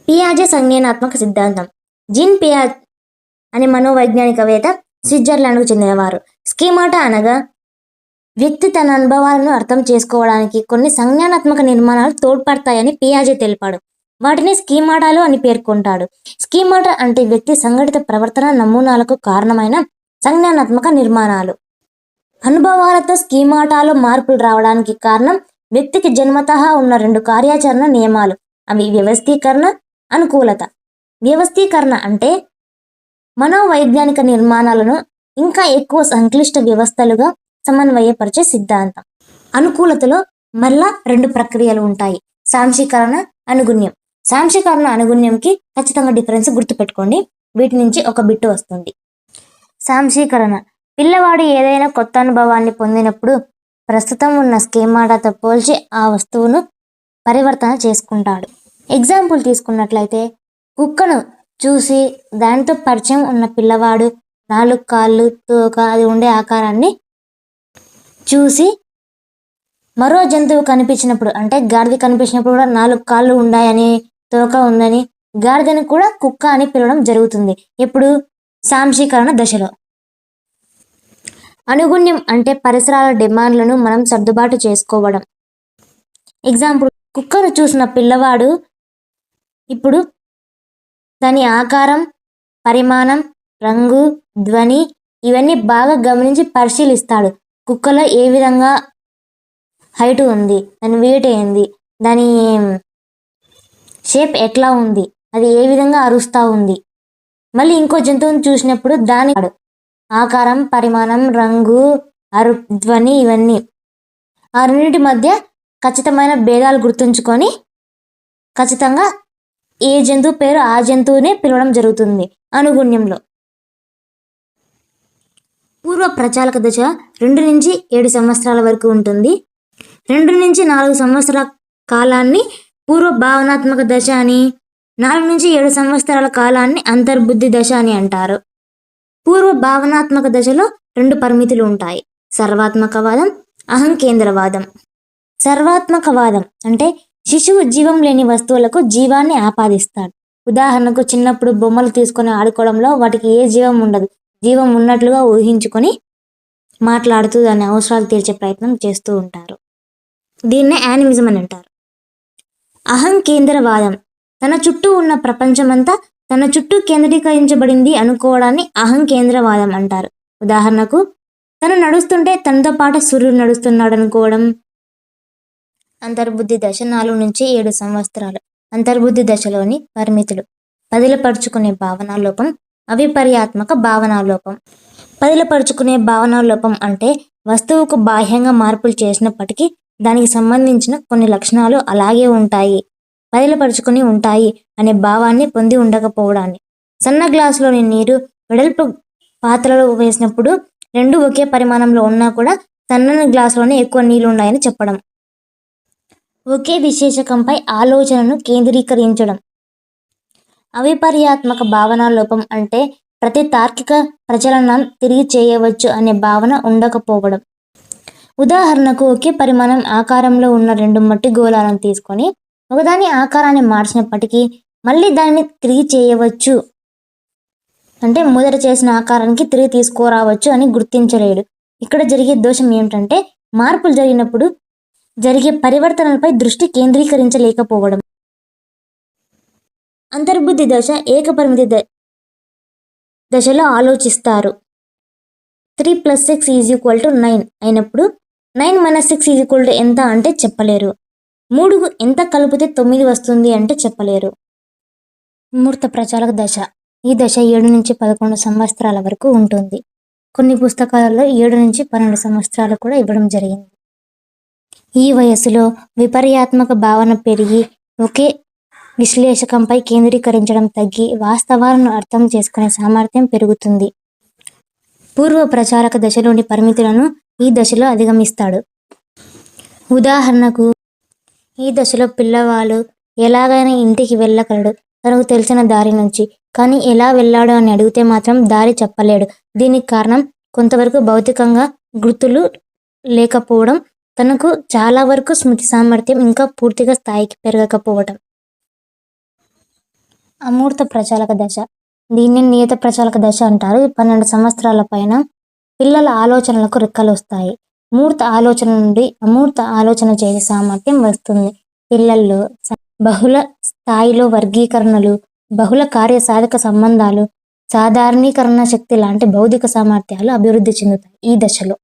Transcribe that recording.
పియాజే సంజ్ఞానాత్మక సిద్ధాంతం. జీన్ పియాజే అనే మనోవైజ్ఞానికవేత్త స్విట్జర్లాండ్కు చెందినవారు. స్కీమాటా అనగా వ్యక్తి తన అనుభవాలను అర్థం చేసుకోవడానికి కొన్ని సంజ్ఞానాత్మక నిర్మాణాలు తోడ్పడతాయని పియాజే తెలిపాడు. వాటిని స్కీమాటాలు అని పేర్కొంటాడు. స్కీమాటా అంటే వ్యక్తి సంఘటిత ప్రవర్తన నమూనాలకు కారణమైన సంజ్ఞానాత్మక నిర్మాణాలు. అనుభవాలతో స్కీమాటాలో మార్పులు రావడానికి కారణం వ్యక్తికి జన్మతః ఉన్న 2 కార్యాచరణ నియమాలు. అవి వ్యవస్థీకరణ, అనుకూలత. వ్యవస్థీకరణ అంటే మనోవైజ్ఞానిక నిర్మాణాలను ఇంకా ఎక్కువ సంక్లిష్ట వ్యవస్థలుగా సమన్వయపరిచే సిద్ధాంతం. అనుకూలతలో మళ్ళా 2 ప్రక్రియలు ఉంటాయి: సాంశీకరణ, అనుగుణ్యం. సాంశీకరణ, అనుగుణ్యంకి ఖచ్చితంగా డిఫరెన్స్ గుర్తుపెట్టుకోండి. వీటి నుంచి ఒక బిట్టు వస్తుంది. సాంశీకరణ: పిల్లవాడు ఏదైనా కొత్త అనుభవాన్ని పొందినప్పుడు ప్రస్తుతం ఉన్న స్కీమాటాతో పోల్చి ఆ వస్తువును పరివర్తన చేసుకుంటాడు. ఎగ్జాంపుల్ తీసుకున్నట్లయితే, కుక్కను చూసి దానితో పరిచయం ఉన్న పిల్లవాడు 4 కాళ్ళు, తోక, అది ఉండే ఆకారాన్ని చూసి మరో జంతువు కనిపించినప్పుడు, అంటే గాడిద కనిపించినప్పుడు కూడా 4 కాళ్ళు ఉన్నాయని, తోక ఉందని గాడిదని కూడా కుక్క అని పిలవడం జరుగుతుంది. ఇప్పుడు సాంశీకరణ దశలో. అనుగుణ్యం అంటే పరిసరాల డిమాండ్లను మనం సర్దుబాటు చేసుకోవడం. ఎగ్జాంపుల్, కుక్కను చూసిన పిల్లవాడు ఇప్పుడు దాని ఆకారం, పరిమాణం, రంగు, ధ్వని ఇవన్నీ బాగా గమనించి పరిశీలిస్తాడు. కుక్కలో ఏ విధంగా హైట్ ఉంది, దాని వెయిట్ ఏంది, దాని షేప్ ఎట్లా ఉంది, అది ఏ విధంగా అరుస్తూ ఉంది. మళ్ళీ ఇంకో జంతువుని చూసినప్పుడు దాని ఆకారం, పరిమాణం, రంగు, ధ్వని ఇవన్నీ ఆ రెండింటి మధ్య ఖచ్చితమైన భేదాలు గుర్తుంచుకొని ఖచ్చితంగా ఏ జంతువు పేరు ఆ జంతువునే పిలవడం జరుగుతుంది అనుగుణ్యంలో. పూర్వ ప్రచాలక దశ 2 నుంచి 7 సంవత్సరాల వరకు ఉంటుంది. 2 నుంచి 4 సంవత్సరాల కాలాన్ని పూర్వ భావనాత్మక దశ అని, 4 నుంచి 7 సంవత్సరాల కాలాన్ని అంతర్బుద్ధి దశ అని అంటారు. పూర్వ భావనాత్మక దశలో 2 పరిమితులు ఉంటాయి: సర్వాత్మకవాదం, అహంకేంద్రవాదం. సర్వాత్మకవాదం అంటే శిశువు జీవం లేని వస్తువులకు జీవాన్ని ఆపాదిస్తాడు. ఉదాహరణకు, చిన్నప్పుడు బొమ్మలు తీసుకొని ఆడుకోవడంలో వాటికి ఏ జీవం ఉండదు, జీవం ఉన్నట్లుగా ఊహించుకొని మాట్లాడుతూ దాని అవసరాలు తీర్చే ప్రయత్నం చేస్తూ ఉంటారు. దీన్నే యానిమిజం అని అంటారు. అహంకేంద్రవాదం తన చుట్టూ ఉన్న ప్రపంచమంతా తన చుట్టూ కేంద్రీకరించబడింది అనుకోవడాన్ని అహంకేంద్రవాదం అంటారు. ఉదాహరణకు, తను నడుస్తుంటే తనతో పాటు సూర్యుడు నడుస్తున్నాడు అనుకోవడం. అంతర్బుద్ధి దశ 4 నుంచి 7 సంవత్సరాలు. అంతర్బుద్ధి దశలోని పరిమితులు: పదిలపరుచుకునే భావనాలోపం, అవిపర్యాత్మక భావనాలోపం. పదిలపరుచుకునే భావనాలోపం అంటే వస్తువుకు బాహ్యంగా మార్పులు చేసినప్పటికీ దానికి సంబంధించిన కొన్ని లక్షణాలు అలాగే ఉంటాయి, పదిలపరుచుకుని ఉంటాయి అనే భావాన్ని పొంది ఉండకపోవడాన్ని. సన్న గ్లాసులోని నీరు వెడల్పు పాత్రలో వేసినప్పుడు 2 ఒకే పరిమాణంలో ఉన్నా కూడా సన్నని గ్లాసులోనే ఎక్కువ నీళ్లు ఉన్నాయని చెప్పడం. ఒకే విశేషకంపై ఆలోచనను కేంద్రీకరించడం. అవిపర్యాత్మక భావనాలోపం అంటే ప్రతి తార్కిక ప్రచలనం తిరిగి చేయవచ్చు అనే భావన ఉండకపోవడం. ఉదాహరణకు, ఒకే పరిమాణం ఆకారంలో ఉన్న 2 మట్టి గోళాలను తీసుకొని ఒకదాని ఆకారాన్ని మార్చినప్పటికీ మళ్ళీ దానిని తిరిగి చేయవచ్చు, అంటే మొదట చేసిన ఆకారానికి తిరిగి తీసుకురావచ్చు అని గుర్తించలేడు. ఇక్కడ జరిగే దోషం ఏమిటంటే మార్పులు జరిగినప్పుడు జరిగే పరివర్తనలపై దృష్టి కేంద్రీకరించలేకపోవడం. అంతర్బుద్ధి దశ ఏకపరిమితి దశలో ఆలోచిస్తారు. 3 + 6 = 9 అయినప్పుడు 9 - 6 ఎంత అంటే చెప్పలేరు. 3 ఎంత కలిపితే 9 వస్తుంది అంటే చెప్పలేరు. మూర్త ప్రచాలక దశ. ఈ దశ 7 నుంచి 11 సంవత్సరాల వరకు ఉంటుంది. కొన్ని పుస్తకాలలో 7 నుంచి 12 సంవత్సరాలు కూడా ఇవ్వడం జరిగింది. ఈ వయస్సులో విపర్యాత్మక భావన పెరిగి ఒకే విశ్లేషకంపై కేంద్రీకరించడం తగ్గి వాస్తవాలను అర్థం చేసుకునే సామర్థ్యం పెరుగుతుంది. పూర్వ ప్రచాలక దశలోని పరిమితులను ఈ దశలో అధిగమిస్తాడు. ఉదాహరణకు, ఈ దశలో పిల్లవాడు ఎలాగైనా ఇంటికి వెళ్ళగలడు తనకు తెలిసిన దారి నుంచి, కానీ ఎలా వెళ్ళాడు అని అడిగితే మాత్రం దారి చెప్పలేడు. దీనికి కారణం కొంతవరకు భౌతికంగా గుర్తులు లేకపోవడం, తనకు చాలా వరకు స్మృతి సామర్థ్యం ఇంకా పూర్తిగా స్థాయికి పెరగకపోవటం. అమూర్త ప్రచాలక దశ. దీన్ని నియత ప్రచాలక దశ అంటారు. 12 సంవత్సరాల పైన పిల్లల ఆలోచనలకు రెక్కలొస్తాయి. మూర్త ఆలోచన నుండి అమూర్త ఆలోచన చేసే సామర్థ్యం వస్తుంది. పిల్లల్లో బహుళ స్థాయిలో వర్గీకరణలు, బహుళ కార్యసాధక సంబంధాలు, సాధారణీకరణ శక్తి లాంటి బౌద్ధిక సామర్థ్యాలు అభివృద్ధి చెందుతాయి ఈ దశలో.